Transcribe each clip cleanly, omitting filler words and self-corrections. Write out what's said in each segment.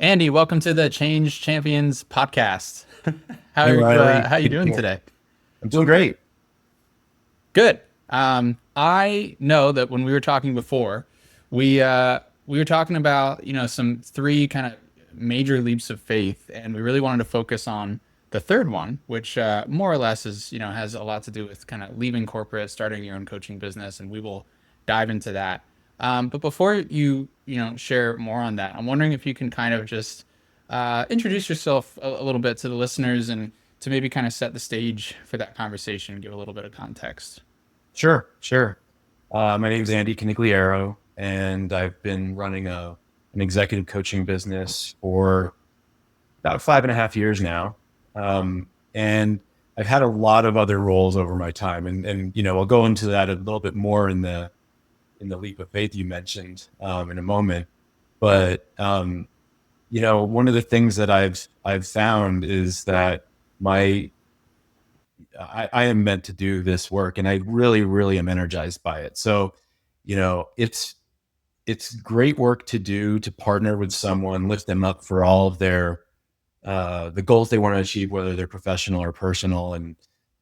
Andy, welcome to the Change Champions podcast. Hey Riley, How you good doing morning. today? I'm doing great. Good. I know that when we were talking before, we were talking about some three kind of major leaps of faith, and we really wanted to focus on the third one, which more or less is has a lot to do with kind of leaving corporate, starting your own coaching business, and we will dive into that. But before you share more on that, I'm wondering if you can kind of just introduce yourself a little bit to the listeners and to maybe kind of set the stage for that conversation, give a little bit of context. Sure. My name is Andy Conigliario, and I've been running an executive coaching business for about 5.5 years now. And I've had a lot of other roles over my time, and I'll go into that a little bit more in the leap of faith you mentioned in a moment. But one of the things that I've found is that my I am meant to do this work, and I really, really am energized by it. So, it's great work to do to partner with someone, lift them up for all of their the goals they want to achieve, whether they're professional or personal,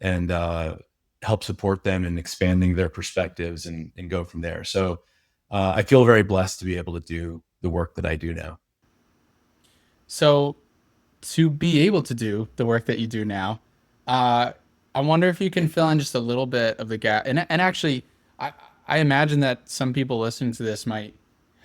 and help support them in expanding their perspectives and go from there. So, I feel very blessed to be able to do the work that I do now. So, to be able to do the work that you do now, uh, I wonder if you can fill in just a little bit of the gap. And actually, I, I imagine that some people listening to this might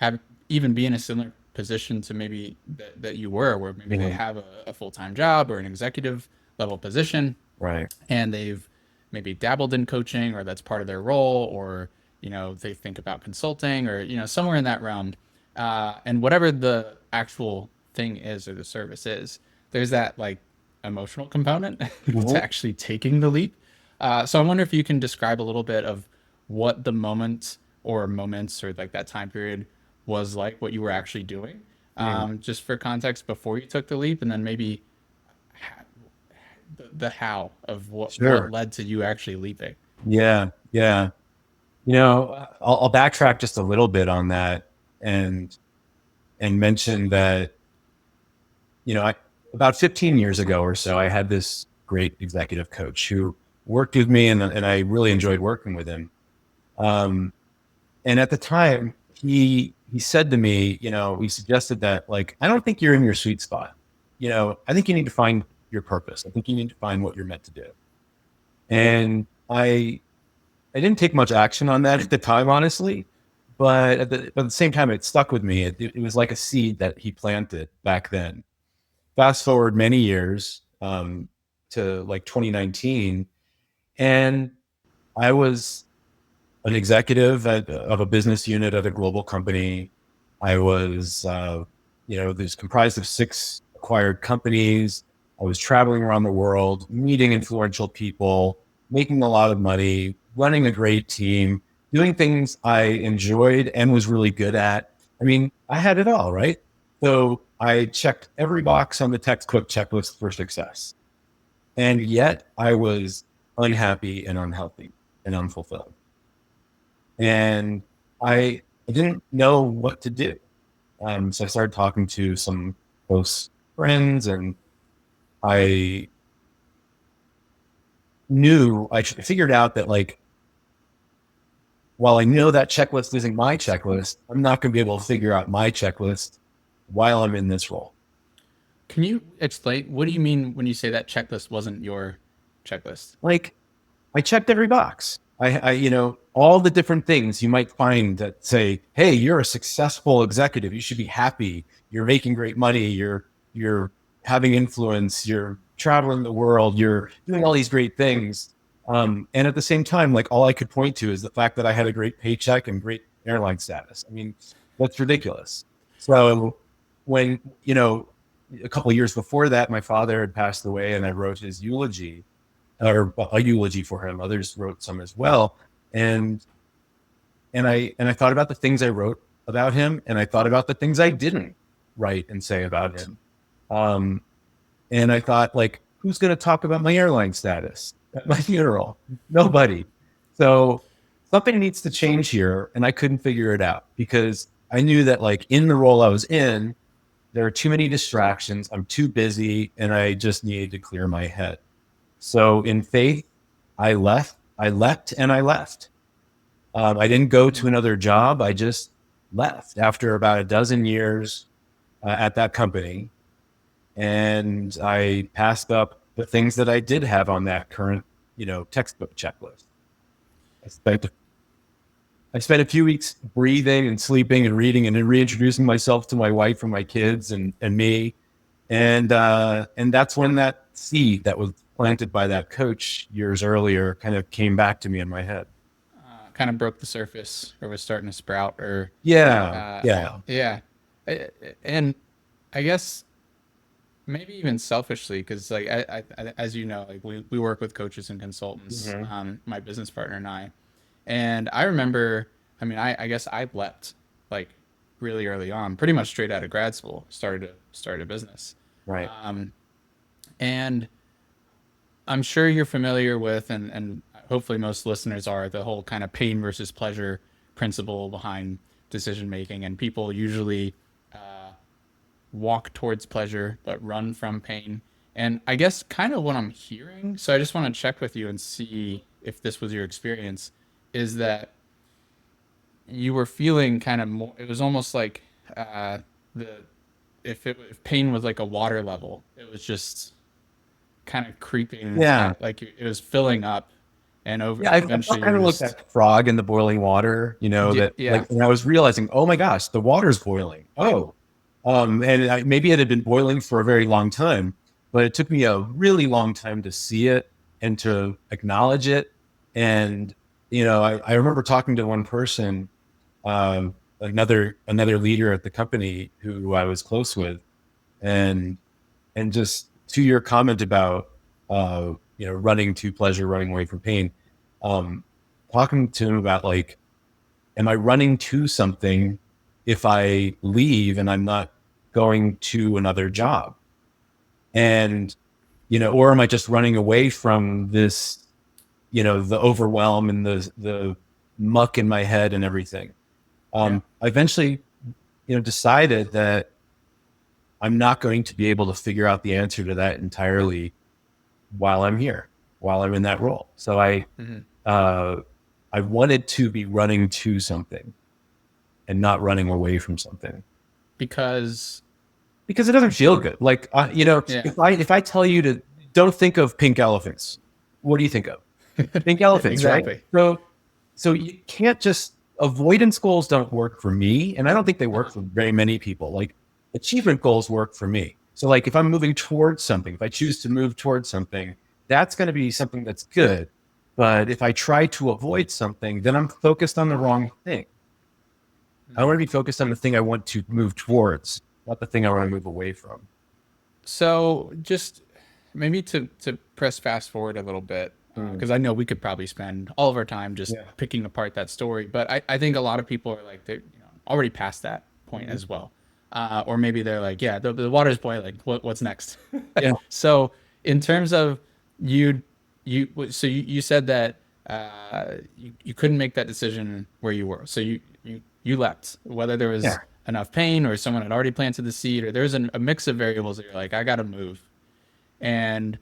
have even be in a similar position to maybe that you were, where maybe they Mhm. have a full time job or an executive level position, Right. and they've maybe dabbled in coaching, or that's part of their role, or they think about consulting, or somewhere in that realm. And whatever the actual thing is or the service is, there's that like emotional component to Mhm. actually taking the leap. So I wonder if you can describe a little bit of what the moment or moments or like that time period was like, what you were actually doing, Mhm. just for context before you took the leap, and then maybe the how of what Sure. led to you actually leaping. Yeah. I'll backtrack just a little bit on that and mention that, I about 15 years ago or so, I had this great executive coach who worked with me, and I really enjoyed working with him. Um, and at the time, he said to me, he suggested that, like, I don't think you're in your sweet spot. I think you need to find your purpose. I think you need to find what you're meant to do. And I didn't take much action on that at the time, honestly, but at the same time, it stuck with me. It was like a seed that he planted back then. Fast forward many years to like 2019, and I was an executive of a business unit at a global company. I was, there's comprised of 6 acquired companies. I was traveling around the world, meeting influential people, making a lot of money, running a great team, doing things I enjoyed and was really good at. I mean, I had it all, right? So I checked every box on the textbook checklist for success. And yet I was unhappy and unhealthy and unfulfilled. And I didn't know what to do. So I started talking to some close friends, and I I figured out that, like, while I know that checklist isn't my checklist, I'm not going to be able to figure out my checklist while I'm in this role. Can you explain what do you mean when you say that checklist wasn't your checklist? Like, I checked every box. All the different things you might find that say, "Hey, you're a successful executive. You should be happy. You're making great money. You're having influence. You're traveling the world. You're doing all these great things." And at the same time, like, all I could point to is the fact that I had a great paycheck and great airline status. I mean, that's ridiculous. So when a couple of years before that, my father had passed away, and I wrote his eulogy, or a eulogy for him. Others wrote some as well. And I thought about the things I wrote about him, and I thought about the things I didn't write and say about him. Um, and I thought, like, who's going to talk about my airline status at my funeral? Nobody. So something needs to change here, and I couldn't figure it out because I knew that, like, in the role I was in, there are too many distractions. I'm too busy and I just needed to clear my head. So in faith, I leapt and I left. I didn't go to another job. I just left after about a dozen years at that company. And I passed up the things that I did have on that current, textbook checklist. I spent I spent a few weeks breathing and sleeping and reading and then reintroducing myself to my wife and my kids and me. And that's when that seed that was planted by that coach years earlier kind of came back to me in my head. Kind of broke the surface or was starting to sprout or Yeah. uh, Yeah. yeah. And I guess maybe even selfishly, because like as you know, like we work with coaches and consultants, Hmm. my business partner and I remember, I mean, I guess I leapt like really early on, pretty much straight out of grad school, started to start a business, Right. um, and I'm sure you're familiar with, and hopefully most listeners are, the whole kind of pain versus pleasure principle behind decision making, and people usually walk towards pleasure but run from pain. And I guess kind of what I'm hearing, so I just want to check with you and see if this was your experience, is that you were feeling kind of more, it was almost like the if pain was like a water level, it was just kind of creeping Yeah. at, like it was filling up and over Yeah. I eventually kind you're of looked just at frog in the boiling water, that yeah. like, and I was realizing, oh my gosh, the water's boiling. Oh, maybe it had been boiling for a very long time, but it took me a really long time to see it and to acknowledge it. And, I remember talking to one person, another leader at the company who I was close with, and just to your comment about running to pleasure, running away from pain, um, talking to him about like, am I running to something if I leave and I'm not going to another job? And or am I just running away from this, the overwhelm and the muck in my head and everything? Yeah. I eventually, decided that I'm not going to be able to figure out the answer to that entirely while I'm here, while I'm in that role. So Hmm. uh, I wanted to be running to something and not running away from something Because because it doesn't feel good. Like, yeah. if I tell you to don't think of pink elephants, what do you think of? Pink elephants, right? Exactly. So you can't just avoidance goals don't work for me, and I don't think they work Uh-huh. for very many people. Like achievement goals work for me. So like if I'm moving towards something, if I choose to move towards something, that's going to be something that's good. But if I try to avoid something, then I'm focused on the wrong thing. I want to be focused on the thing I want to move towards, not the thing I want to move away from. So just maybe to press fast forward a little bit, Mm. because I know we could probably spend all of our time just Yeah. picking apart that story, but I think a lot of people are like they're already past that point Mhm. as well, or maybe they're like, yeah, the water's boiling. What's next? Yeah. So in terms of you, you said that you couldn't make that decision where you were, so you left, whether there was Yeah. enough pain or someone had already planted the seed or there's a mix of variables that you're like, I gotta move. And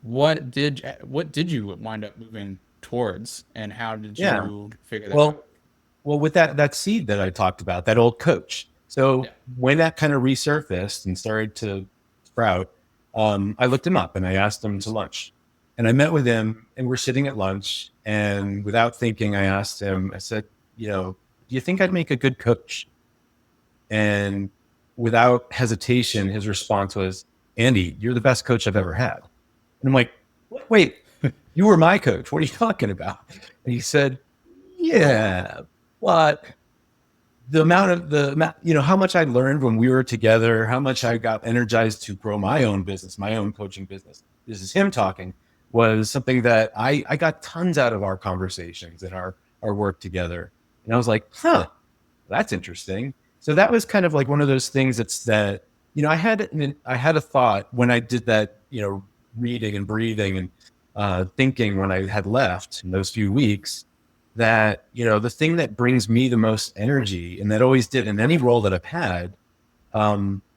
what did you wind up moving towards and how did Yeah. you figure that out? Well, with that seed that I talked about, that old coach. Yeah. So when that kind of resurfaced and started to sprout, I looked him up and I asked him to lunch. And I met with him and we're sitting at lunch. And without thinking, I asked him, I said, do you think I'd make a good coach? And without hesitation, his response was, Andy, you're the best coach I've ever had. And I'm like, wait, you were my coach. What are you talking about? And he said, yeah, but how much I learned when we were together, how much I got energized to grow my own business, my own coaching business. This is him talking, was something that I got tons out of our conversations and our work together. And I was like, huh, that's interesting. So that was kind of like one of those things that, I had a thought when I did that, reading and breathing and thinking when I had left in those few weeks that, the thing that brings me the most energy and that always did in any role that I've had,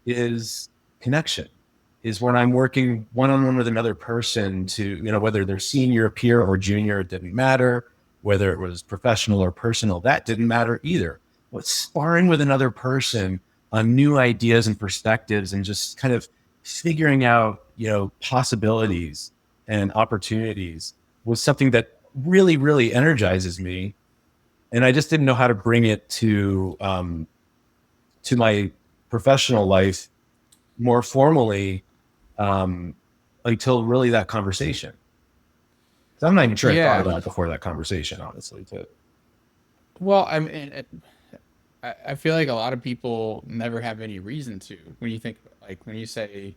is connection, is when I'm working one-on-one with another person to, whether they're senior, peer, or junior, it didn't matter. Whether it was professional or personal, that didn't matter either. But sparring with another person on new ideas and perspectives and just kind of figuring out, possibilities and opportunities was something that really, really energizes me. And I just didn't know how to bring it to my professional life more formally, um, until really that conversation. 'Cause I'm not even sure I thought Yeah. about it before that conversation, honestly, too. Well, I mean, I feel like a lot of people never have any reason to. When you think, like, when you say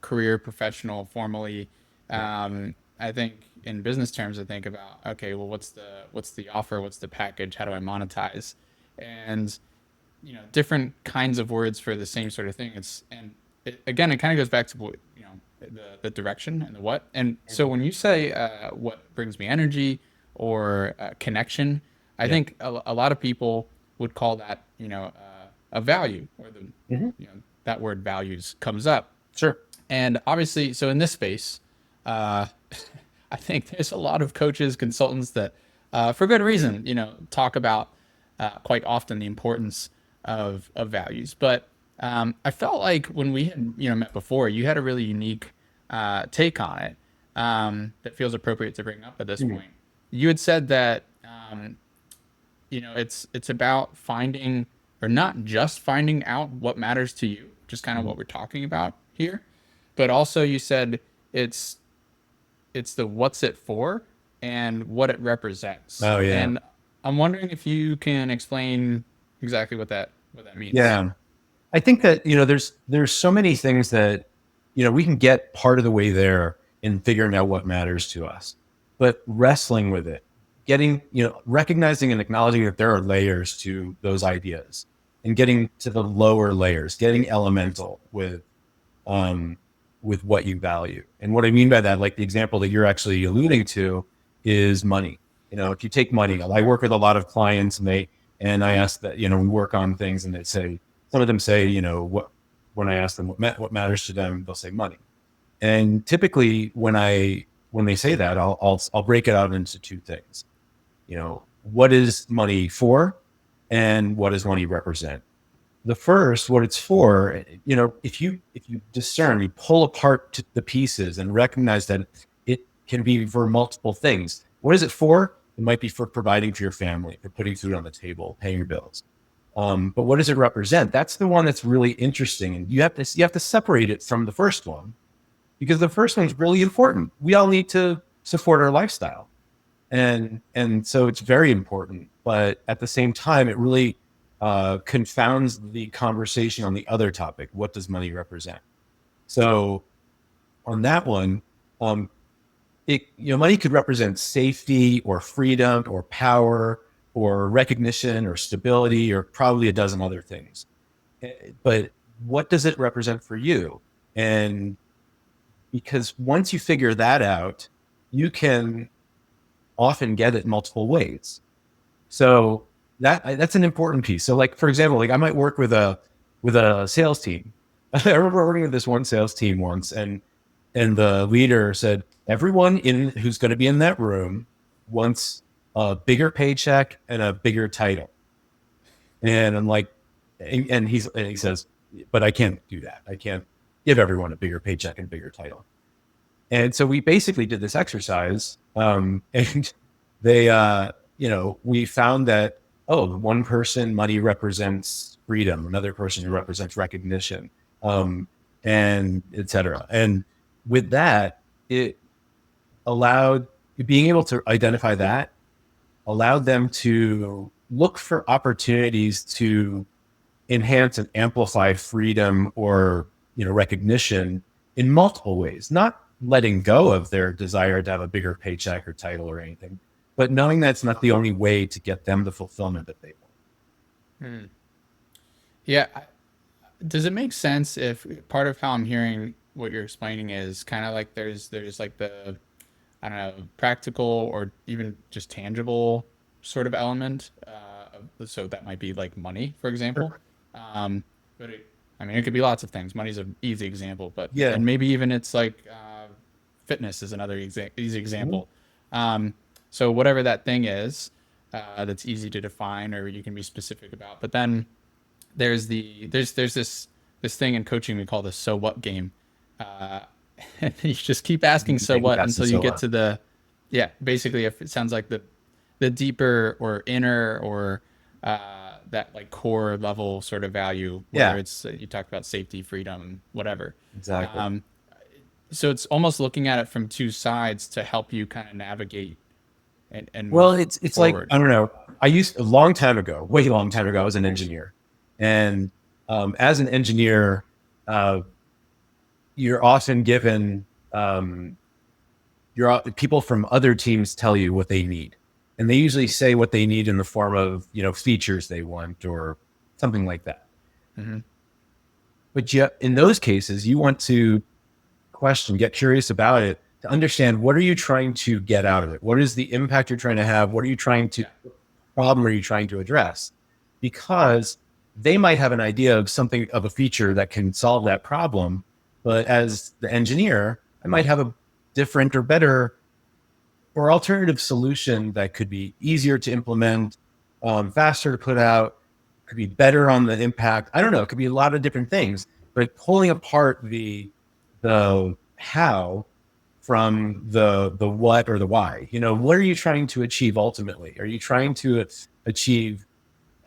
career, professional, formally, Yeah. I think in business terms, I think about, okay, well, what's the offer? What's the package? How do I monetize? And different kinds of words for the same sort of thing. Again, it kind of goes back to what, the direction and the what. And so when you say what brings me energy or connection, I Yeah. think a lot of people would call that a value, or the Mhm. that word values comes up. Sure. And obviously, so in this space, uh, I think there's a lot of coaches, consultants that, for good reason, talk about quite often the importance of values. But I felt like when we had met before, you had a really unique take on it that feels appropriate to bring up at this Mhm. point. You had said that it's about finding, or not just finding out what matters to you, just kind of Mhm. what we're talking about here, but also you said it's it's the what's it for and what it represents. Oh, yeah. And I'm wondering if you can explain exactly what that means. Yeah. I think that, there's so many things that, we can get part of the way there in figuring out what matters to us, but wrestling with it, getting, recognizing and acknowledging that there are layers to those ideas and getting to the lower layers, getting elemental um, with what you value. And what I mean by that, like the example that you're actually alluding to, is money. If you take money, I work with a lot of clients, and I ask that, we work on things, and some of them say, when I ask them what matters to them, they'll say money. And typically when they say that, I'll break it out into two things. What is money for, and what does money represent? The first, what it's for, if you discern, you pull apart the pieces and recognize that it can be for multiple things. What is it for? It might be for providing for your family, for putting food on the table, paying your bills. But what does it represent? That's the one that's really interesting, and you have to separate it from the first one, because the first one's really important. We all need to support our lifestyle, and so it's very important. But at the same time, it really confounds the conversation on the other topic. What does money represent? So on that one, um, money could represent safety or freedom or power or recognition or stability or probably a dozen other things. But what does it represent for you? And because once you figure that out, you can often get it multiple ways. So that's an important piece. So, like, for example, like I might work with a sales team. I remember working with this one sales team once, and the leader said, everyone in who's going to be in that room wants a bigger paycheck and a bigger title. And I'm like, and he says, but I can't do that. I can't give everyone a bigger paycheck and bigger title. And so we basically did this exercise, and we found that, oh, one person, money represents freedom, another person who represents recognition, um, and et cetera. And with that, it allowed being able to identify that allowed them to look for opportunities to enhance and amplify freedom or recognition in multiple ways, not letting go of their desire to have a bigger paycheck or title or anything, but knowing that's not the only way to get them the fulfillment that they want. Hmm. Yeah. Does it make sense if part of how I'm hearing what you're explaining is kind of like there's like the, I don't know, practical or even just tangible sort of element. So that might be like money, for example. Sure. Um, but I mean, it could be lots of things. Money's an easy example, but Yeah. and maybe even it's like fitness is another easy Mhm. example. Um, so whatever that thing is, that's easy to define or you can be specific about. But then there's this thing in coaching we call the so what game. Uh, and you just keep asking so Making what fast and until you so get on. to the yeah, basically if it sounds like the deeper or inner or that like core level sort of value, whether Yeah, it's you talked about safety, freedom, whatever. exactly. Um, so it's almost looking at it from two sides to help you kind of navigate and Well, move it's like, forward. I don't know. I used a long time ago, way long time ago, I was an engineer. And as an engineer, uh, you're often given, um, people from other teams tell you what they need. And they usually say what they need in the form of, features they want or something like that. Hmm. But yet, in those cases, you want to question, get curious about it to understand what are you trying to get out of it? What is the impact you're trying to have? What are you trying to Yeah. problem are you trying to address? Because they might have an idea of something of a feature that can solve that problem, but as the engineer, I might have a different or better or alternative solution that could be easier to implement, faster to put out, could be better on the impact. I don't know. It could be a lot of different things, but pulling apart the how from the what or the why. What are you trying to achieve ultimately? Are you trying to achieve?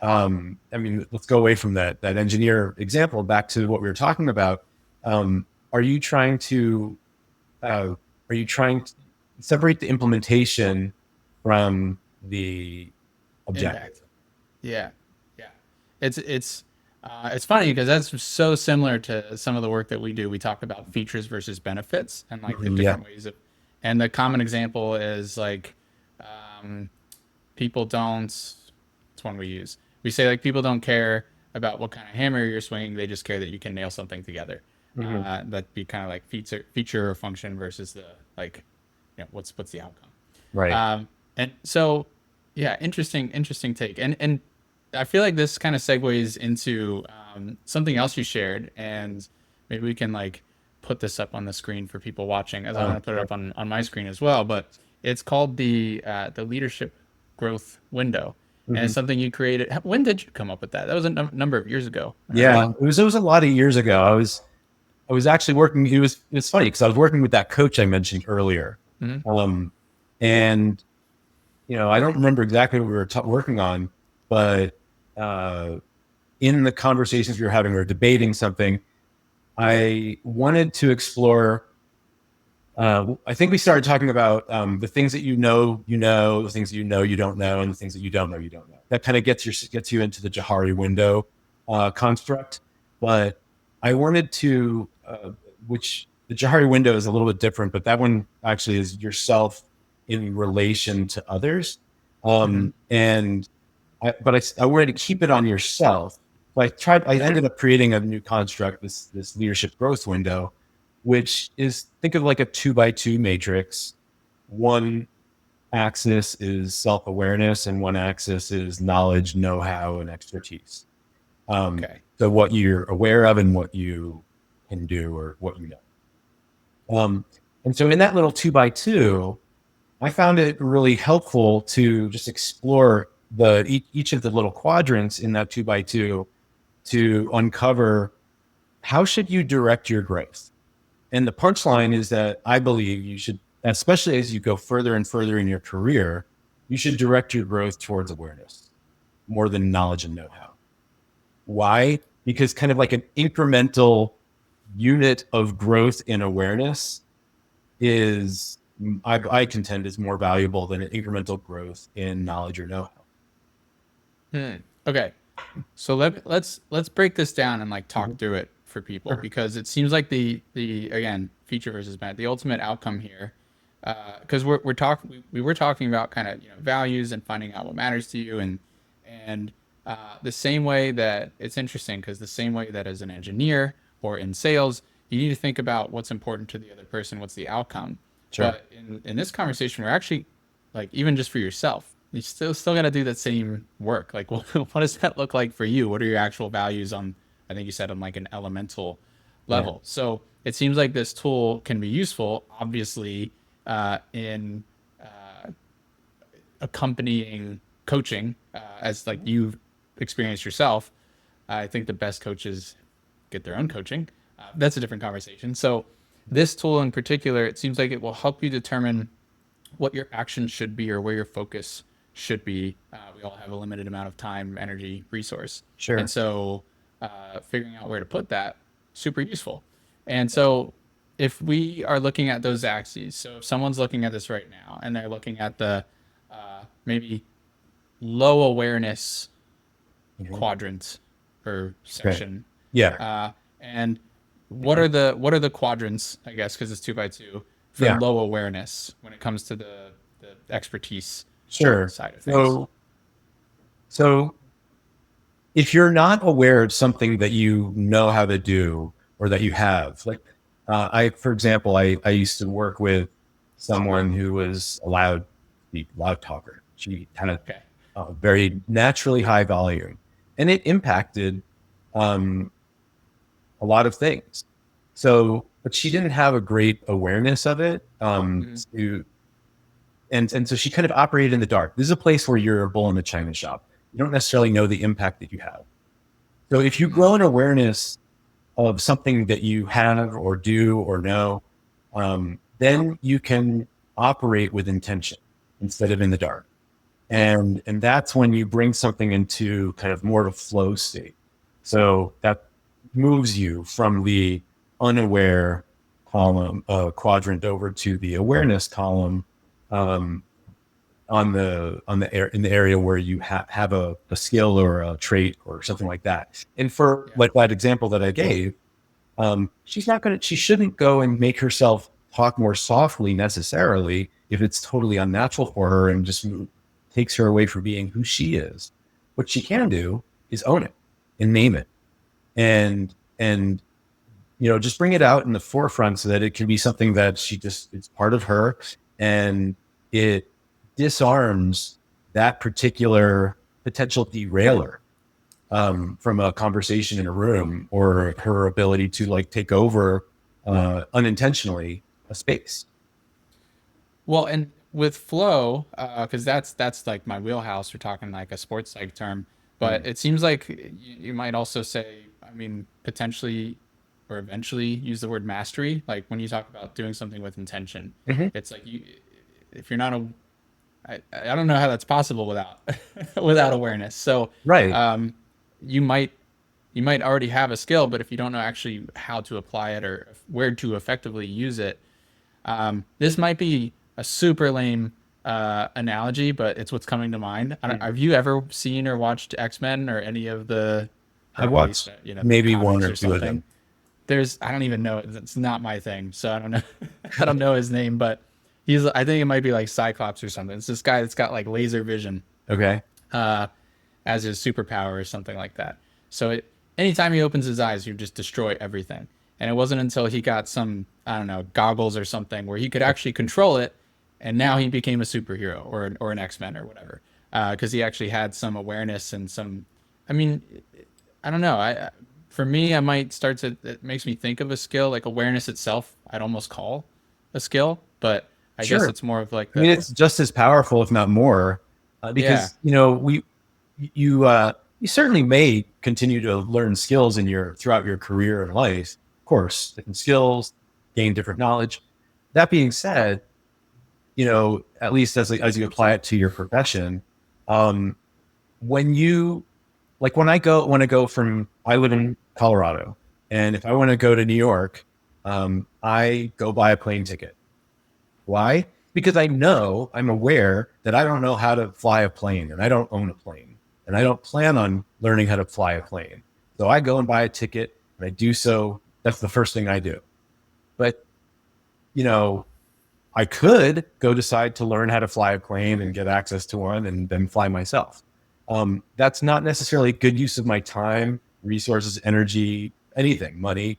I mean, let's go away from that engineer example back to what we were talking about. Are you trying to uh, are you trying to separate the implementation from the objective? Impact. Yeah, yeah. It's funny because that's so similar to some of the work that we do. We talk about features versus benefits and like the Mhm. Yeah. different ways of, and the common example is like, um, people don't. It's one we use. We say like people don't care about what kind of hammer you're swinging. They just care that you can nail something together. Hmm. That'd be kind of like feature or function versus the like, what's the outcome. Right. And so, yeah, interesting take. And I feel like this kind of segues into something else you shared, and maybe we can like put this up on the screen for people watching, as I'm going to put it Sure. up on my screen as well. But it's called the leadership growth window, and Hmm. it's something you created. When did you come up with that? That was a number of years ago, right? Yeah. It was a lot of years ago. I was actually working. It's funny because I was working with that coach I mentioned earlier. Hmm. Um, and I don't remember exactly what we were working on, but uh, in the conversations we were having, we were debating something. I wanted to explore. I think we started talking about the things that the things that you don't know, and the things that you don't know, you don't know. That kind of gets you into the Johari window construct. But I wanted to, which the Johari window is a little bit different, but that one actually is yourself in relation to others. Hmm. And I wanted to keep it on yourself. I ended up creating a new construct, this leadership growth window, which is, think of like a 2 by 2 matrix. One axis is self-awareness and one axis is knowledge, know-how, and expertise. Okay. So what you're aware of and what you can do or what you know. And so in that little 2 by 2, I found it really helpful to just explore each of the little quadrants in that 2 by 2 to uncover how should you direct your growth. And the punchline is that I believe you should, especially as you go further and further in your career, you should direct your growth towards awareness more than knowledge and know-how. Why? Because kind of like an incremental unit of growth in awareness is, I contend, is more valuable than an incremental growth in knowledge or know-how. Hmm. Okay. So let's break this down and like talk Mhm. through it for people Sure. because it seems like the again feature versus benefit, the ultimate outcome here, because we were talking about kind of values and finding out what matters to you and the same way that it's interesting because the same way that as an engineer or in sales you need to think about what's important to the other person, what's the outcome, Sure. but in this conversation we're actually like even just for yourself you still got to do that same work. Like, what does that look like for you? What are your actual values I think you said on like an elemental Yeah. level. So it seems like this tool can be useful, obviously, in accompanying coaching, as like you've experienced yourself. I think the best coaches get their own coaching. That's a different conversation. So this tool in particular, it seems like it will help you determine what your actions should be or where your focus should be. We all have a limited amount of time, energy, resource. And Sure. so figuring out where to put that, super useful. And so if we are looking at those axes, so if someone's looking at this right now and they're looking at the maybe low awareness Mhm. quadrant or Okay. section, Yeah. uh, and what are the quadrants? I guess because it's two by two for Yeah. low awareness when it comes to the expertise Sure. side of things. So if you're not aware of something that you know how to do or that you have, like for example, I used to work with someone who was a loud talker. She kind of Okay. very naturally high volume, and it impacted um, a lot of things. So, but she didn't have a great awareness of it. Mm-hmm. And so she kind of operated in the dark. This is a place where you're a bull in the china shop. You don't necessarily know the impact that you have. So if you Mm-hmm. grow an awareness of something that you have or do or know, then you can operate with intention instead of in the dark. And that's when you bring something into kind of more of a flow state. So that moves you from the unaware column quadrant over to the awareness column, um, in the area where you have a skill or a trait or something like that. And for Yeah. like that example that I gave, she shouldn't go and make herself talk more softly necessarily if it's totally unnatural for her and just takes her away from being who she is. What she can do is own it and name it, and just bring it out in the forefront so that it can be something that it's part of her, and it disarms that particular potential derailer from a conversation in a room, or her ability to like take over unintentionally a space. Well, and with flow, because that's like my wheelhouse. We're talking like a sports psych term, but Mm. it seems like you might also say, I mean, potentially or eventually use the word mastery. Like when you talk about doing something with intention, Mhm. it's like if you're not a, I don't know how that's possible without without awareness. So, Right. um, you might you might already have a skill, but if you don't know actually how to apply it or where to effectively use it, this might be a super lame analogy, but it's what's coming to mind. Mm. Have you ever seen or watched X-Men or any of the, I or at least watched the maybe one comics or or two of something? them. There's I don't even know. It's not my thing, so I don't know. I don't know his name, but I think it might be like Cyclops or something. It's this guy that's got like laser vision Okay. uh, as his superpower or something like that. So anytime he opens his eyes, you just destroy everything. And it wasn't until he got some, I don't know, goggles or something where he could actually control it, and now he became a superhero or an X-Men or whatever, because he actually had some awareness and some. I mean, I don't know. For me, I might start to. It makes me think of a skill like awareness itself. I'd almost call a skill, but I guess Sure. it's more of like I mean, the it's just as powerful, if not more, yeah. because you certainly may continue to learn skills throughout your career and life. Of course, different skills, gain different knowledge. That being said, at least as you apply it to your profession, um, when you when I go from I live in Colorado, and if I want to go to New York, I go buy a plane ticket. Why? Because I'm aware that I don't know how to fly a plane, and I don't own a plane, and I don't plan on learning how to fly a plane. So I go and buy a ticket, and I do so. That's the first thing I do. But, you know, I could go decide to learn how to fly a plane and get access to one and then fly myself. That's not necessarily a good use of my time, resources, energy, anything, money.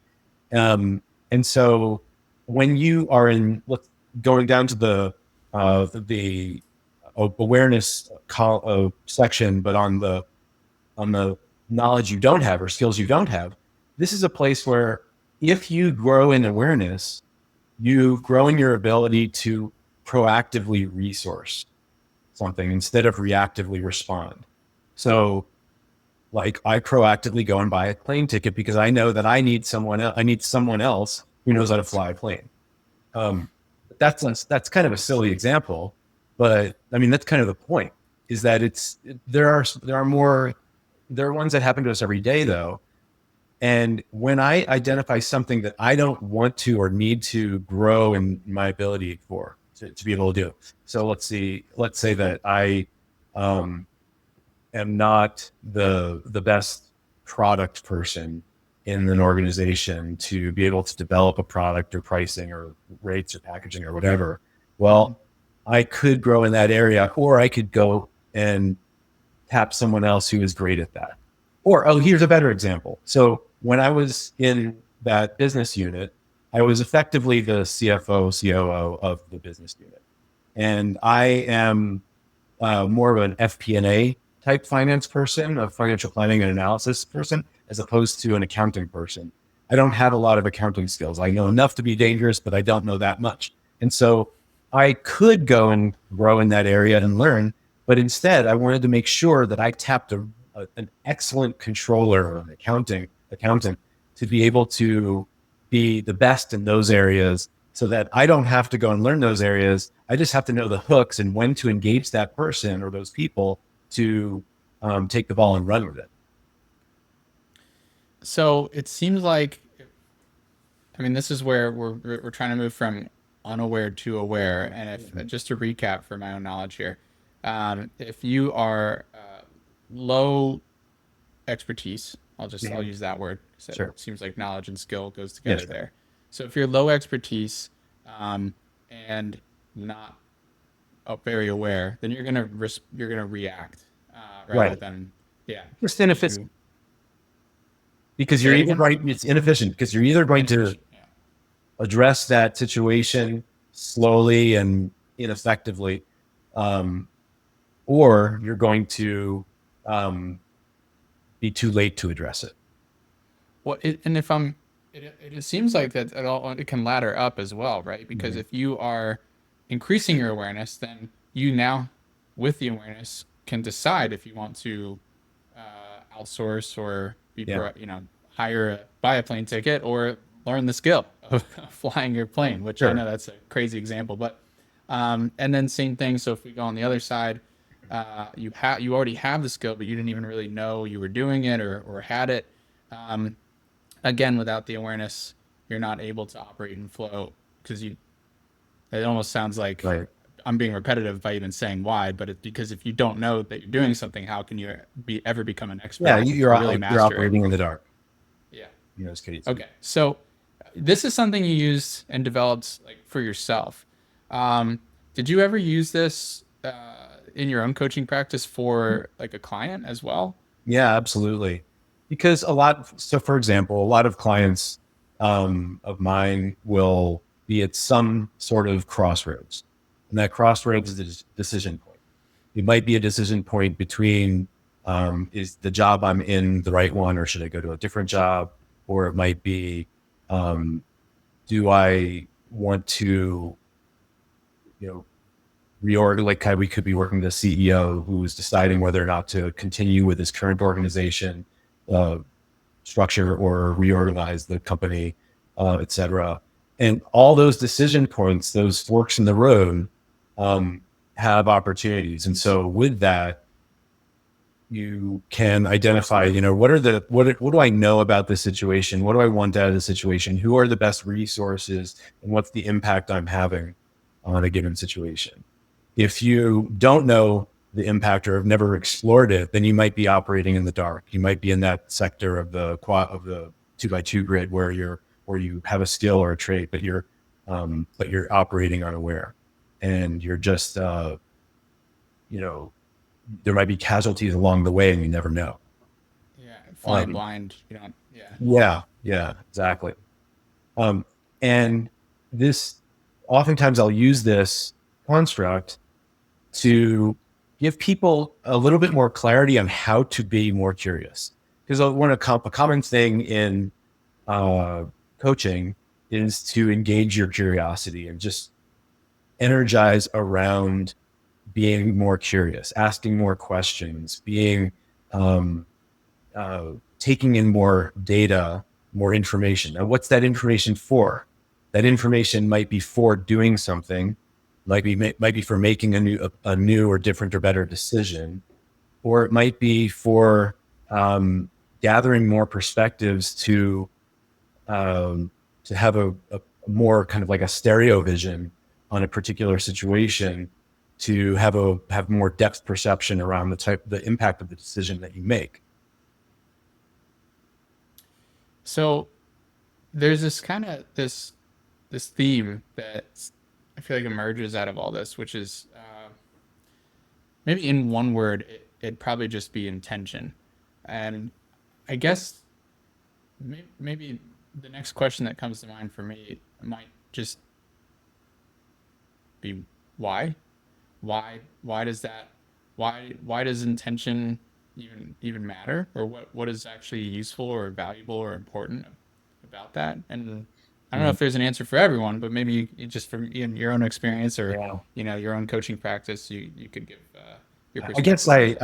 And so when you are going down to the awareness section, but on the knowledge you don't have or skills you don't have. This is a place where if you grow in awareness, you grow in your ability to proactively resource something instead of reactively respond. So like I proactively go and buy a plane ticket because I know that I need someone else who knows how to fly a plane. Um, that's kind of a silly example, but I mean that's kind of the point. Is that there are ones that happen to us every day though, and when I identify something that I don't want to or need to grow in my ability for to be able to do, so let's say that I um, am not the best product person in an organization to be able to develop a product or pricing or rates or packaging or whatever. Mhm. Well, I could grow in that area, or I could go and tap someone else who is great at that. Or, oh, here's a better example. So when I was in that business unit, I was effectively the CFO, COO of the business unit. And I am more of an FP&A type finance person, a financial planning and analysis person, as opposed to an accounting person. I don't have a lot of accounting skills. I know enough to be dangerous, but I don't know that much. And so I could go and grow in that area and learn, but instead I wanted to make sure that I tapped an excellent controller or an accountant to be able to be the best in those areas so that I don't have to go and learn those areas. I just have to know the hooks and when to engage that person or those people to take the ball and run with it. So it seems like, I mean, this is where we're trying to move from unaware to aware. And if just to recap for my own knowledge here, if you are low expertise, I'll Mhm. use that word because it Sure. seems like knowledge and skill goes Yeah, together sure. there. So if you're low expertise and not very aware, then you're gonna react rather Right. than yeah Just inefficient to because say you're that either again. going, it's inefficient because you're either going to Inefficient. Yeah. address that situation slowly and ineffectively, um, or you're going to um, be too late to address it. Well, and if it seems like that it can ladder up as well, right? Because Mhm. if you are increasing your awareness, then you now, with the awareness, can decide if you want to outsource or Yeah, buy a plane ticket or learn the skill of flying your plane. Which I know sure. that's a crazy example, but and then same thing. So if we go on the other side, you already have the skill, but you didn't even really know you were doing it or had it. Um, Again, without the awareness, you're not able to operate in flow because you. It almost sounds like Right. I'm being repetitive by even saying why, but it's because if you don't know that you're doing something, how can you ever become an Yeah, expert or really you're master it? operating in the dark. Yeah. In those cases. Okay. So this is something you used and developed like for yourself. Did you ever use this in your own coaching practice for like a client as well? Yeah, absolutely. Because so for example, a lot of clients of mine will be at some sort of crossroads. And that crossroads is a decision point. It might be a decision point between is the job I'm in the right one, or should I go to a different job? Or it might be, um, do I want to, you know, reorg, like we could be working with a CEO who's deciding whether or not to continue with his current organization uh, structure or reorganize the company, et cetera. And all those decision points, those forks in the road, um, have opportunities. And so with that, you can identify, what do I know about this situation? What do I want out of the situation? Who are the best resources and what's the impact I'm having on a given situation? If you don't know the impact or have never explored it, then you might be operating in the dark. You might be in that sector of the 2x2 grid where you have a skill or a trait, but you're operating unaware, and you're just you know there might be casualties along the way, and you never know. Yeah, flying Um, blind. You don't. Yeah. yeah, yeah, exactly. Um, and this, oftentimes, I'll use this construct to give people a little bit more clarity on how to be more curious. because a common thing in coaching is to engage your curiosity and just energize around being more curious, asking more questions, being um, taking in more data, more information. Now, what's that information for? That information might be for doing something, might be for making a new or different or better decision, or it might be for gathering more perspectives to have a more kind of like a stereo vision on a particular situation, to have more depth perception around the impact of the decision that you make. So there's this theme that I feel like emerges out of all this, which is maybe in one word, it'd probably just be intention. And I guess maybe the next question that comes to mind for me might just be why? Why does that? Why does intention even matter? Or what is actually useful or valuable or important about that? And I don't know Mhm. if there's an answer for everyone, but maybe just from in your own experience or Yeah. your own coaching practice, you could give your I guess perspective on that.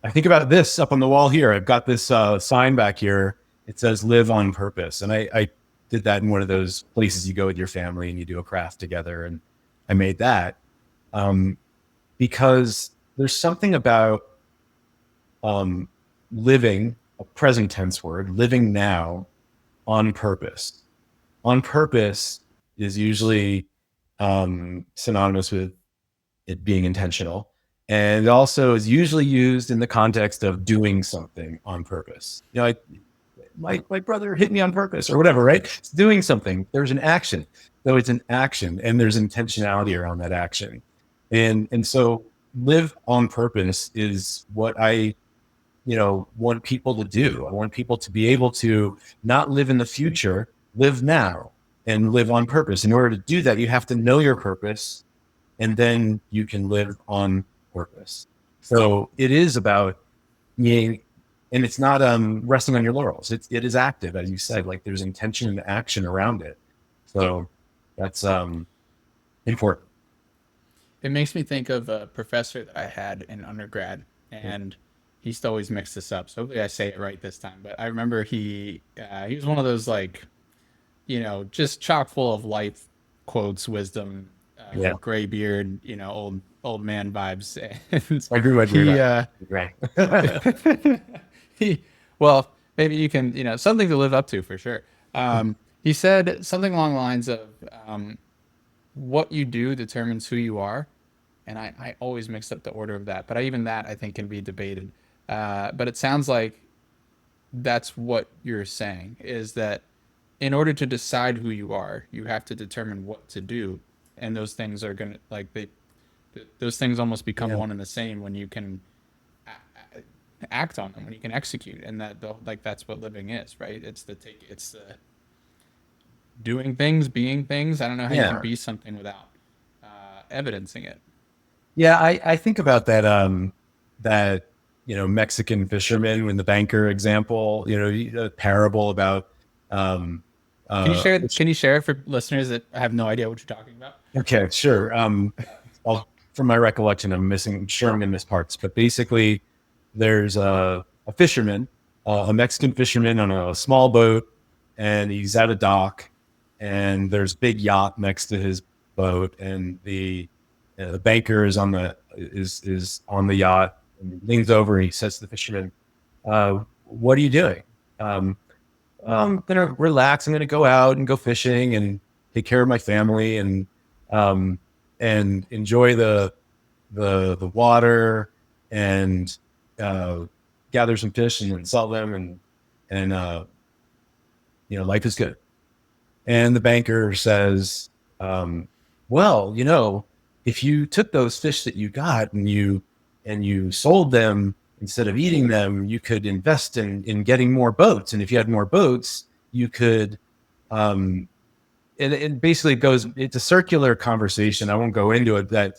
I think about this up on the wall here. I've got this sign back here. It says "Live on Purpose," and I did that in one of those places you go with your family and you do a craft together. And I made that um, because there's something about um, living, a present tense word, living now on purpose. On purpose is usually synonymous with it being intentional. And it also is usually used in the context of doing something on purpose. My brother hit me on purpose or whatever, right? It's doing something. There's an action. So it's an action and there's intentionality around that action. And so live on purpose is what I, want people to do. I want people to be able to not live in the future, live now and live on purpose. In order to do that, you have to know your purpose, and then you can live on purpose. So it is about being, and it's not resting on your laurels. It is active, as you said. Like there's intention and action around it. So that's important. It makes me think of a professor that I had in undergrad, and he used to always mix this up. So hopefully I say it right this time. But I remember he was one of those like just chock full of life quotes, wisdom, Yeah, gray beard, old man vibes. And I agree with you. he Right. he well maybe you can something to live up to for sure. He said something along the lines of what you do determines who you are, and I always mix up the order of that, but even that I think can be debated. But it sounds like that's what you're saying is that in order to decide who you are, you have to determine what to do, and those things are gonna those things almost become Yeah. one and the same when you can act on them, when you can execute, and that's what living is, right? It's the doing things, being things. I don't know how you can Yeah. be something without evidencing it. Yeah. I think about that, Mexican fisherman in the banker example, a parable about, um, Can you share it for listeners that have no idea what you're talking about? okay, sure. From my recollection, I'm sure I'm going to miss parts, but basically, there's a fisherman, a Mexican fisherman on a small boat, and he's at a dock, and there's a big yacht next to his boat, and the banker is on the yacht, and he leans over and he says to the fisherman, "What are you doing?" Um, I'm gonna relax. I'm gonna go out and go fishing and take care of my family um, and enjoy the water and uh, gather some fish and then sell them and life is good. And the banker says, well, if you took those fish that you got and you sold them instead of eating them, you could invest in getting more boats. And if you had more boats, you could, um, and it basically it's a circular conversation. I won't go into it that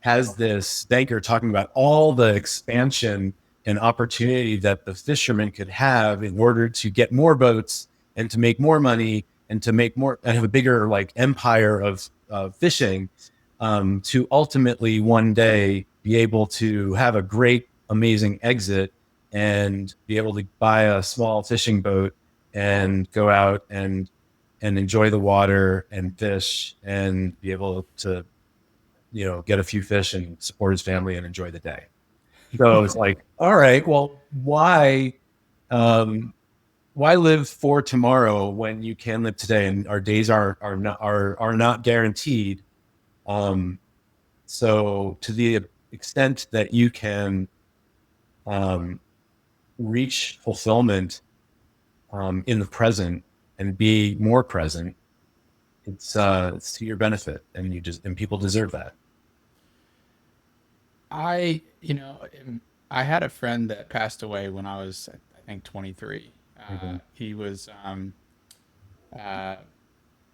has this banker talking about all the expansion an opportunity that the fishermen could have in order to get more boats and to make more money and to make more and have a bigger like empire of fishing, to ultimately one day be able to have a great, amazing exit and be able to buy a small fishing boat and go out and enjoy the water and fish and be able to, get a few fish and support his family and enjoy the day. So it's like, all right, well, um, why live for tomorrow when you can live today and our days are not guaranteed. Um, so to the extent that you can um, reach fulfillment in the present and be more present, it's to your benefit, and people deserve that. I, I had a friend that passed away when I was, I think, 23. Mhm. He was uh,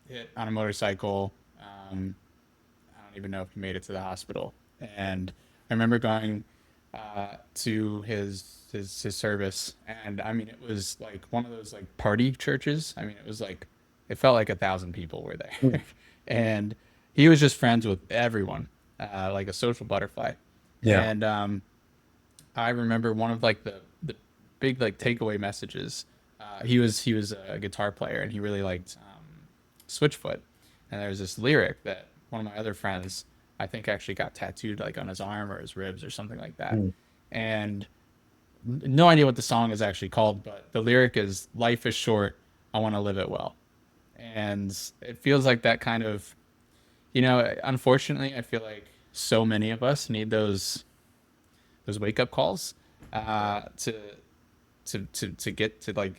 hit on a motorcycle. I don't even know if he made it to the hospital. And I remember going to his service, and I mean, it was like one of those like party churches. I mean, it was like it felt like 1,000 people were there, Mm. and he was just friends with everyone, like a social butterfly. Yeah. And I remember one of like the big like takeaway messages. He was a guitar player, and he really liked Switchfoot. And there's this lyric that one of my other friends, I think, actually got tattooed like on his arm or his ribs or something like that. Mm. And no idea what the song is actually called, but the lyric is "Life is short, I want to live it well." And it feels like that kind of, unfortunately, I feel like so many of us need those wake up calls to to get to like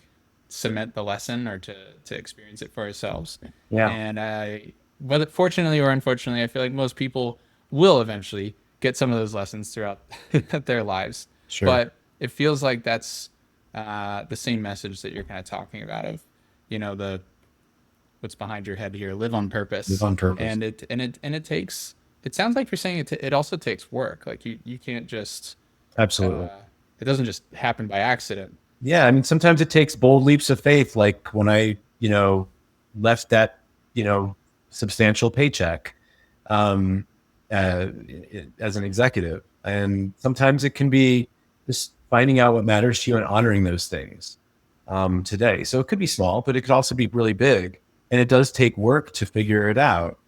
cement the lesson or to experience it for ourselves. Yeah. And whether fortunately or unfortunately, I feel like most people will eventually get some of those lessons throughout their lives. Sure. But it feels like that's the same message that you're kind of talking about of, the what's behind your head here, live on Live purpose. on purpose. And it takes. It sounds like you're saying it also takes work. Like you can't just Absolutely. it doesn't just happen by accident. Yeah. I mean, sometimes it takes bold leaps of faith, like when I, left that, you know, substantial paycheck um, as an executive. And sometimes it can be just finding out what matters to you and honoring those things today. So it could be small, but it could also be really big. And it does take work to figure it out.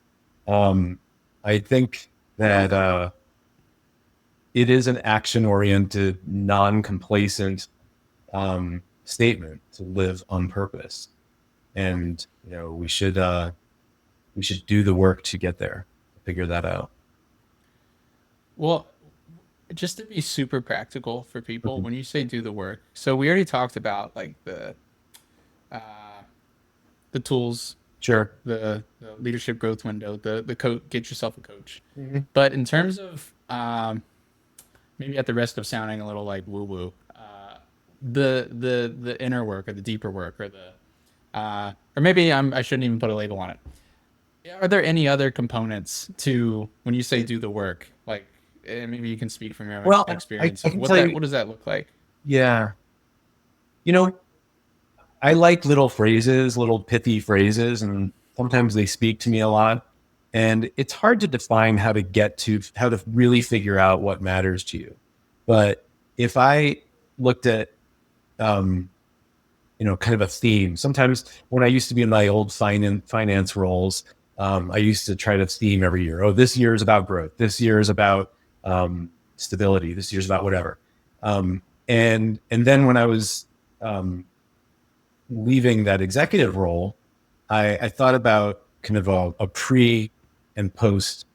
Um, I think that it is an action oriented, non complacent statement to live on purpose. And, we should do the work to get there, to figure that out. Well, just to be super practical for people, Mhm. when you say do the work, so we already talked about like the tools, Sure. the leadership growth window, the coach, get yourself a coach. Mhm. But in terms of maybe at the risk of sounding a little like woo woo, the inner work or the deeper work or the or maybe I shouldn't even put a label on it. Are there any other components to when you say do the work? Like maybe you can speak from your Well, experience I of can tell you, what does that look like? yeah. You know, I like little phrases, little pithy phrases, and sometimes they speak to me a lot. And it's hard to define how to really figure out what matters to you. But if I looked at, um, kind of a theme, sometimes when I used to be in my old finance roles, I used to try to theme every year. Oh, this year is about growth. This year is about stability. This year is about whatever. And then when I was um, leaving that executive role, I thought about kind of a pre and post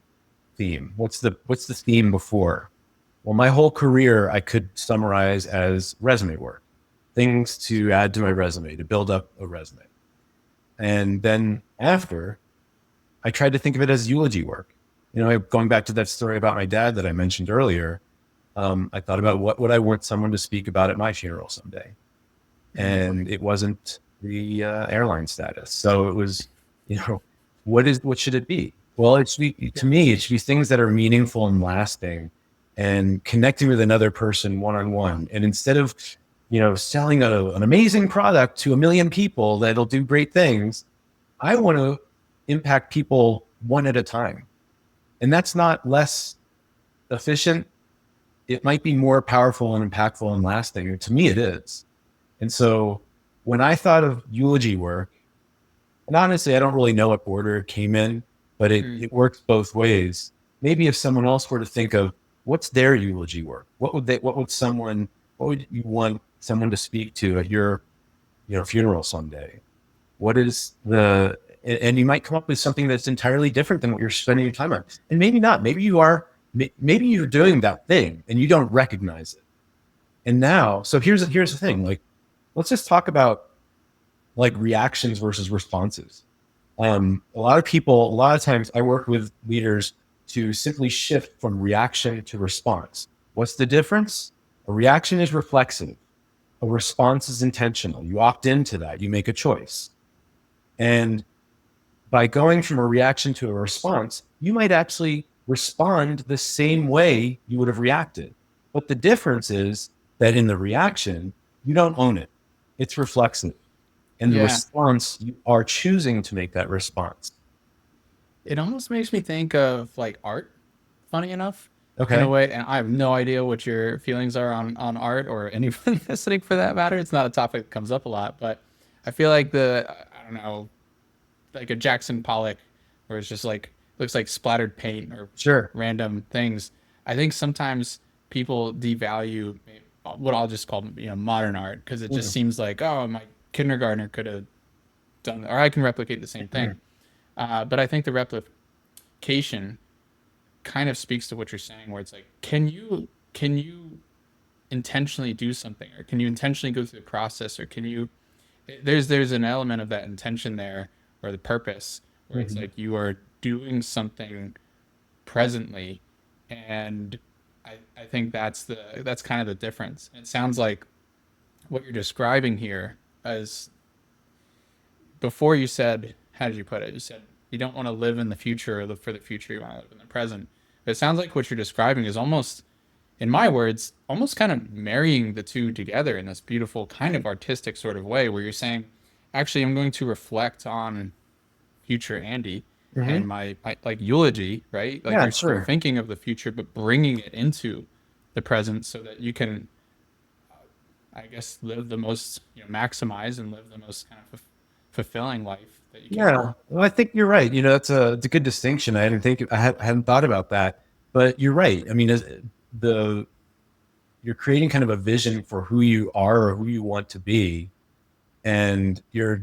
theme. What's the theme before? Well, my whole career I could summarize as resume work, things to add to my resume, to build up a resume. And then after, I tried to think of it as eulogy work. Going back to that story about my dad that I mentioned earlier, I thought about what would I want someone to speak about at my funeral someday, Mm. and it wasn't the airline status. So it was, what should it be? Well, to me, it should be things that are meaningful and lasting, and connecting with another person one-on-one. And instead of, selling an amazing product to a million people that'll do great things, I want to impact people one at a time. And that's not less efficient. It might be more powerful and impactful and lasting. To me, it is. And so when I thought of eulogy work, and honestly, I don't really know what order it came in, but Mm. it works both ways. Maybe if someone else were to think of what's their eulogy work, what would you want someone to speak to at your, funeral someday? What is and you might come up with something that's entirely different than what you're spending your time on. And maybe not, maybe you're doing that thing and you don't recognize it. And now, so here's the thing, like, let's just talk about like reactions versus responses. A lot of times I work with leaders to simply shift from reaction to response. What's the difference? A reaction is reflexive. A response is intentional. You opt into that. You make a choice. And by going from a reaction to a response, you might actually respond the same way you would have reacted. But the difference is that in the reaction, you don't own it. It's reflexive. And the Yeah. response, you are choosing to make that response. It almost makes me think of like art, funny enough, in a Okay. way. And I have no idea what your feelings are on art or anyone listening for that matter. It's not a topic that comes up a lot, but I feel like I don't know, like a Jackson Pollock, where it's just like, looks like splattered paint or Sure. random things. I think sometimes people devalue what I'll just call, modern art because it just Mm. seems like, oh, my kindergartner could have done, or I can replicate the same thing. But I think the replication kind of speaks to what you're saying, where it's like, can you intentionally do something, or can you intentionally go through the process, or can you? There's an element of that intention there, or the purpose, where it's Mhm. like you are doing something presently, and I think that's kind of the difference. It sounds like what you're describing here as before you said, how did you put it? You said you don't want to live in the future or live for the future. You want to live in the present. But it sounds like what you're describing is almost, in my words, almost kind of marrying the two together in this beautiful kind of artistic sort of way where you're saying, actually, I'm going to reflect on future Andy Mhm. and my like eulogy, right? Like Yeah, you're still sure. thinking of the future, but bringing it into the present so that you can, I guess, live the most, maximize and live the most kind of fulfilling life that you can. Yeah. Well, I think you're right. It's a good distinction. I hadn't thought about that, but you're right. I mean, the you're creating kind of a vision for who you are or who you want to be, and you're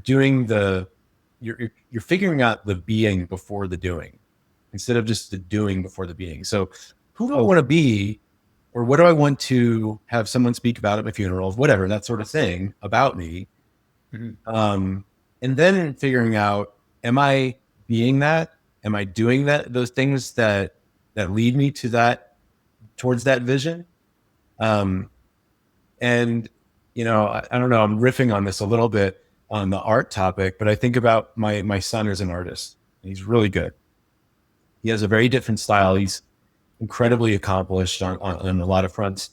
figuring out the being before the doing, instead of just the doing before the being. So, who do I want to be, or what do I want to have someone speak about at my funeral, whatever, that sort of thing about me. Mhm. Um, and then figuring out, am I being that? Am I doing those things that lead me to towards that vision? Um, and I don't know, I'm riffing on this a little bit on the art topic, but I think about my son as an artist. He's really good. He has a very different style. He's incredibly accomplished on a lot of fronts.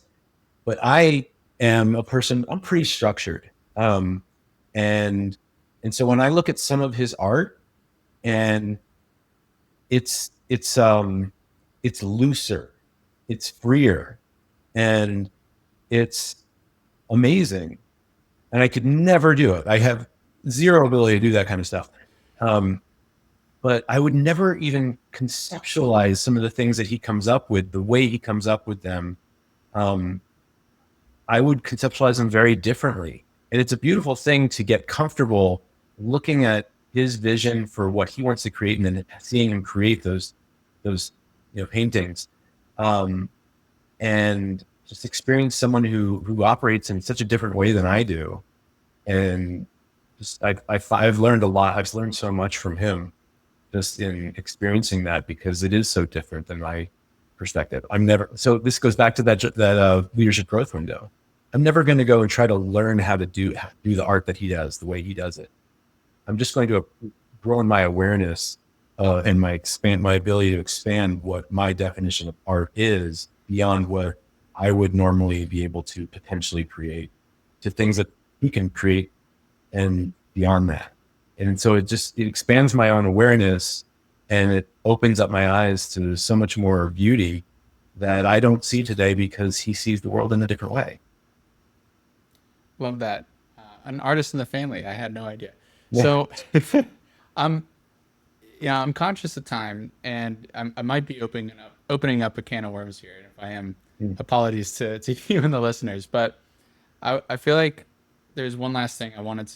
But I am a person, I'm pretty structured. And so when I look at some of his art, and it's it's um it's looser, it's freer, and it's amazing. And I could never do it. I have zero ability to do that kind of stuff. Um, but I would never even conceptualize some of the things that he comes up with, the way he comes up with them. Um, I would conceptualize them very differently. And it's a beautiful thing to get comfortable looking at his vision for what he wants to create, and then seeing him create those paintings. Um, and just experience someone who operates in such a different way than I do. And just I've learned a lot. I've learned so much from him just in experiencing that, because it is so different than my perspective. So this goes back to that leadership growth window. I'm never going to go and try to learn how to do the art that he does the way he does it. I'm just going to grow in my awareness and my ability to expand what my definition of art is, beyond what I would normally be able to potentially create, to things that he can create and beyond that. And so it expands my own awareness, and it opens up my eyes to so much more beauty that I don't see today because he sees the world in a different way. Love that. An artist in the family. I had no idea. Yeah. So, I'm yeah, I'm conscious of time, and I might be opening up a can of worms here. And if I am, Mm. apologies to you and the listeners. But I feel like there's one last thing I wanted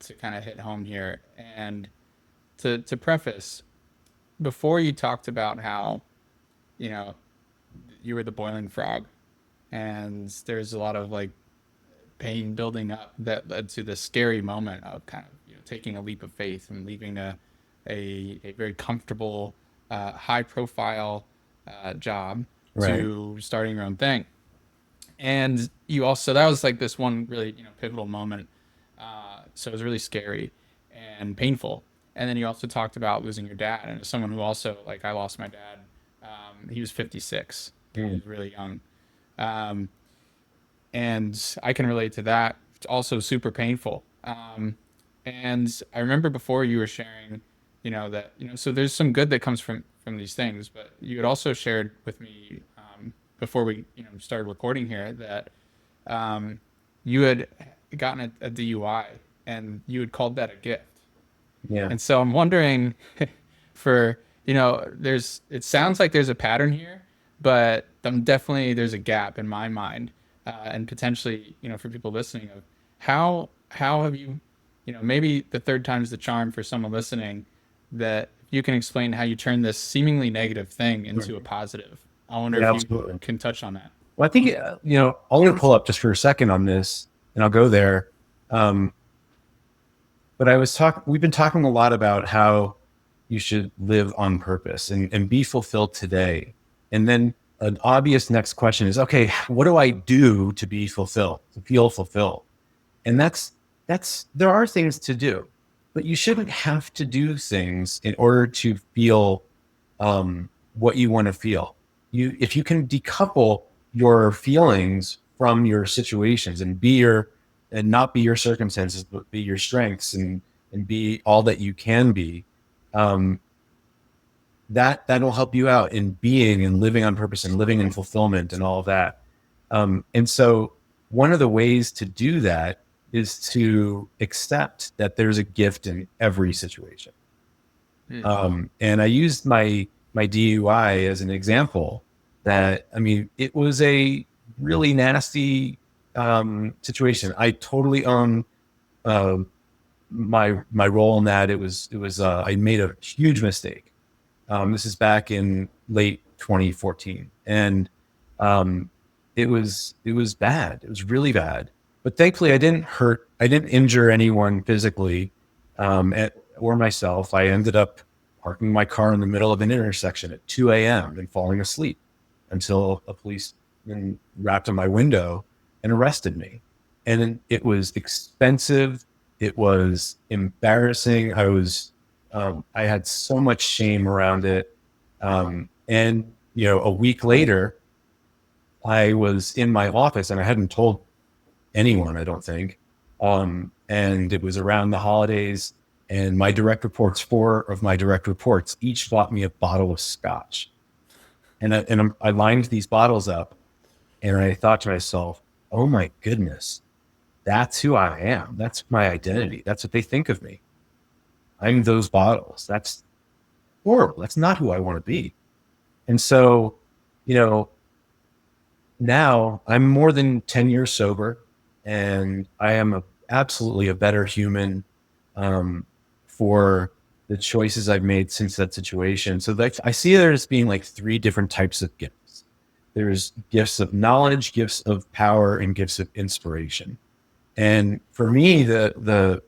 to kind of hit home here, and to preface, before you talked about how you know you were the boiling frog, and there's a lot of like pain building up that led to the scary moment of kind of taking a leap of faith and leaving a very comfortable, high profile job Right. to starting your own thing. And you also, that was like this one really pivotal moment. So it was really scary and painful. And then you also talked about losing your dad, and as someone who also, like, I lost my dad. He was 56. He Mm. was really young. Um, and I can relate to that. It's also super painful. And I remember before you were sharing, that so there's some good that comes from these things, but you had also shared with me before we started recording here that um, you had gotten a DUI and you had called that a gift. Yeah. And so I'm wondering for, it sounds like there's a pattern here, but definitely there's a gap in my mind, and potentially, for people listening of how have you, maybe the third time's the charm for someone listening, that you can explain how you turn this seemingly negative thing into a Right. positive. I wonder Yeah, if you absolutely. can touch on that. Well, I think, I'm going to pull up just for a second on this and I'll go there. Um, but we've been talking a lot about how you should live on purpose and be fulfilled today. And then an obvious next question is, okay, what do I do to be fulfilled, to feel fulfilled? And there are things to do, but you shouldn't have to do things in order to feel what you want to feel. If you can decouple your feelings from your situations and not be your circumstances, but be your strengths and be all that you can be, um, that'll help you out in being and living on purpose and living in fulfillment and all of that. And so one of the ways to do that is to accept that there's a gift in every situation. Hmm. And I used my DUI as an example. That, I mean, it was a really nasty situation. I totally own uh, my role in that. It was I made a huge mistake. This is back in late 2014, and um, it was bad. It was really bad. But thankfully, I didn't injure anyone physically, or myself. I ended up parking my car in the middle of an intersection at 2 a.m. and falling asleep until a policeman rapped on my window and arrested me. And it was expensive. It was embarrassing. I had so much shame around it. And, a week later, I was in my office and I hadn't told anyone, I don't think. And it was around the holidays, and four of my direct reports each bought me a bottle of scotch. I lined these bottles up, and I thought to myself, oh my goodness, that's who I am. That's my identity. That's what they think of me. I'm those bottles. That's horrible. That's not who I want to be. And so, you know, now I'm more than 10 years sober, and I am absolutely a better human um, for the choices I've made since that situation. So I see there as being like three different types of gifts. There's gifts of knowledge, gifts of power, and gifts of inspiration. And for me, the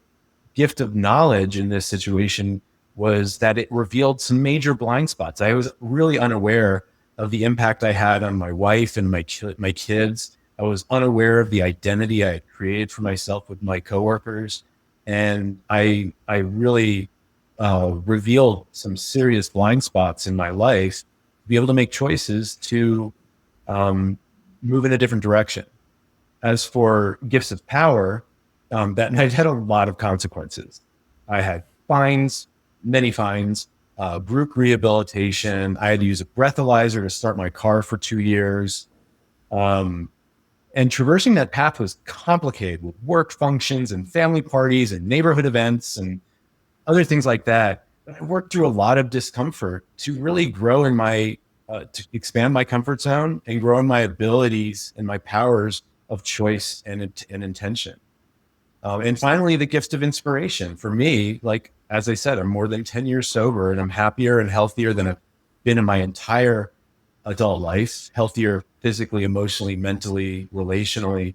gift of knowledge in this situation was that it revealed some major blind spots. I was really unaware of the impact I had on my wife and my kids. I was unaware of the identity I had created for myself with my coworkers, and I really revealed some serious blind spots in my life to be able to make choices to move in a different direction. As for gifts of power, that night had a lot of consequences. I had fines, many fines, group rehabilitation. I had to use a breathalyzer to start my car for 2 years. Um, and traversing that path was complicated with work functions and family parties and neighborhood events and other things like that. But I worked through a lot of discomfort to really grow in my, to expand my comfort zone and grow in my abilities and my powers of choice and intention. And finally, the gift of inspiration for me. Like, as I said, I'm more than 10 years sober and I'm happier and healthier than I've been in my entire adult life, healthier physically, emotionally, mentally, relationally.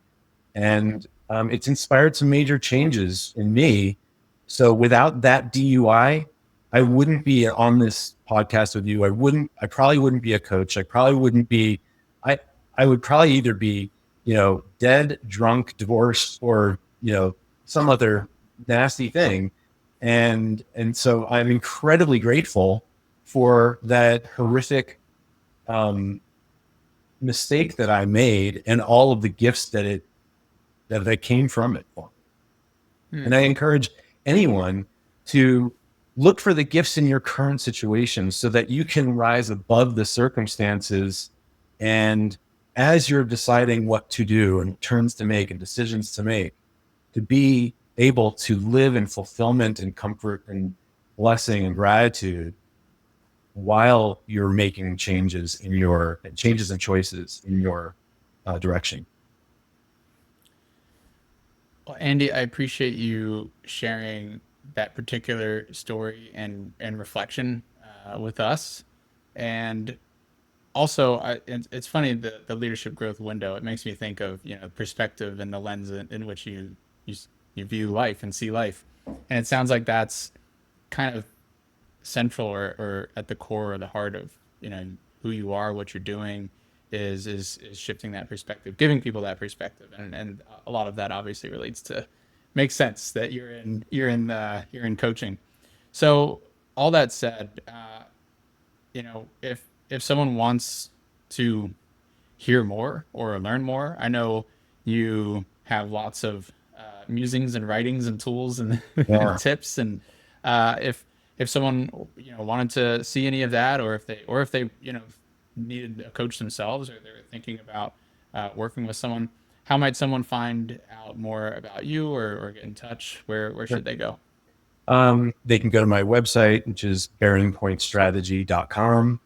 And it's inspired some major changes in me. So without that DUI, I wouldn't be on this podcast with you. I probably wouldn't be a coach. I probably wouldn't be, I, I would probably either be, dead, drunk, divorced, or, some other nasty thing. And so I'm incredibly grateful for that horrific, um, mistake that I made and all of the gifts that came from it. Hmm. And I encourage anyone to look for the gifts in your current situation so that you can rise above the circumstances. And as you're deciding what to do and turns to make and decisions to make, to be able to live in fulfillment and comfort and blessing and gratitude while you're making changes and choices in your direction. Well, Andy, I appreciate you sharing that particular story and reflection with us. And also, it's funny the leadership growth window. It makes me think of perspective and the lens in which you you view life and see life. And it sounds like that's kind of central or at the core or the heart of who you are, what you're doing is shifting that perspective, giving people that perspective, and a lot of that obviously relates to makes sense that you're in coaching. So all that said, if someone wants to hear more or learn more, I know you have lots of musings and writings and tools and Yeah. tips. And if someone wanted to see any of that, or if they needed a coach themselves, or they're thinking about working with someone, how might someone find out more about you or get in touch? Where should they go? They can go to my website, which is bearingpointstrategy.com.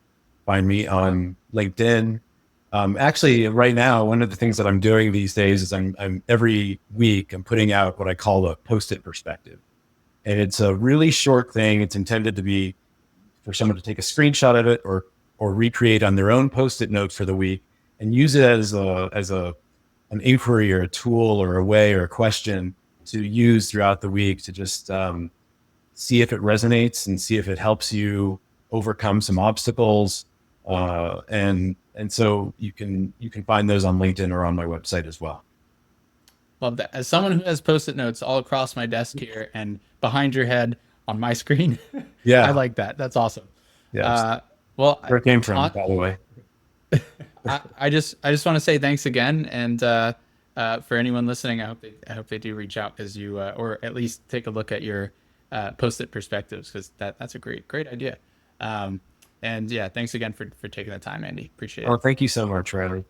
Find me on LinkedIn. Actually, right now, one of the things that I'm doing these days is I'm every week I'm putting out what I call a post-it perspective, and it's a really short thing. It's intended to be for someone to take a screenshot of it or recreate on their own post-it note for the week and use it as a an inquiry or a tool or a way or a question to use throughout the week to just see if it resonates and see if it helps you overcome some obstacles. And so you can find those on LinkedIn or on my website as well. Love that. As someone who has post-it notes all across my desk here and behind your head on my screen, I Yeah. like that. That's awesome. Yeah. Uh, well, Where it came from, I, by the way. I just want to say thanks again, and for anyone listening, I hope they do reach out because you or at least take a look at your post-it perspectives because that's a great idea. And yeah, thanks again for taking the time, Andy. Appreciate Oh, it. thank you so much, Riley.